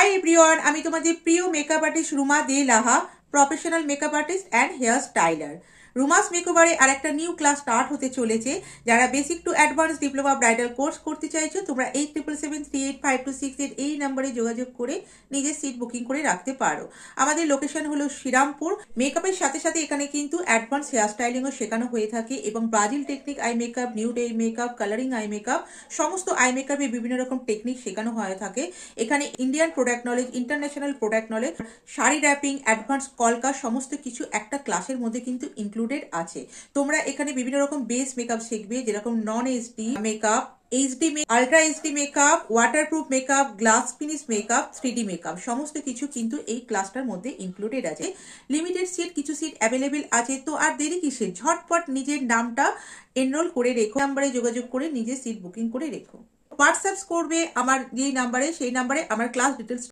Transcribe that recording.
Hi everyone, আমি তোমাদের প্রিয় makeup artist Ruma De Laha, professional makeup artist and hair styler. Ruma's মেকওভারে আর একটা নিউ ক্লাস স্টার্ট হতে চলেছে। যারা basic to advance diploma bridal course করতে চাইছো, তোমরা 8777385268 এই নাম্বারে যোগাযোগ করে নিজের সিট বুকিং করে রাখতে পারো। আমাদের লোকেশন হলো শ্রীরামপুর। মেকআপের সাথে সাথে এখানে কিন্তু অ্যাডভান্স হেয়ার স্টাইলিংও শেখানো হয়ে থাকে এবং Brazil technique eye makeup, nude eye makeup, coloring eye makeup, সমস্ত আই মেকআপে বিভিন্ন রকম টেকনিক শেখানো হয়ে থাকে। এখানে Indian product knowledge, international product knowledge, sari wrapping, advance কলকা সমস্ত কিছু একটা ক্লাসের মধ্যে কিন্তু ইনক্লুডেড আছে। তোমরা এখানে বিভিন্ন রকম বেস মেকআপ শিখবে, যেরকম নন HD makeup, HD ultra HD makeup, waterproof makeup, glass finish makeup, 3D makeup সমস্ত কিছু কিন্তু এই ক্লাসটার মধ্যে ইনক্লুডেড আছে। লিমিটেড সিট, কিছু সিট অ্যাভেলেবেল আছে। তো আর দেরি কিসের, ঝটপট নিজের নামটা এনরোল করে রেখো, নাম্বারে যোগাযোগ করে নিজের সিট বুকিং করে রেখো। হোয়াটসঅ্যাপ করবে আমার যেই নাম্বারে, সেই নাম্বারে আমার ক্লাস ডিটেলস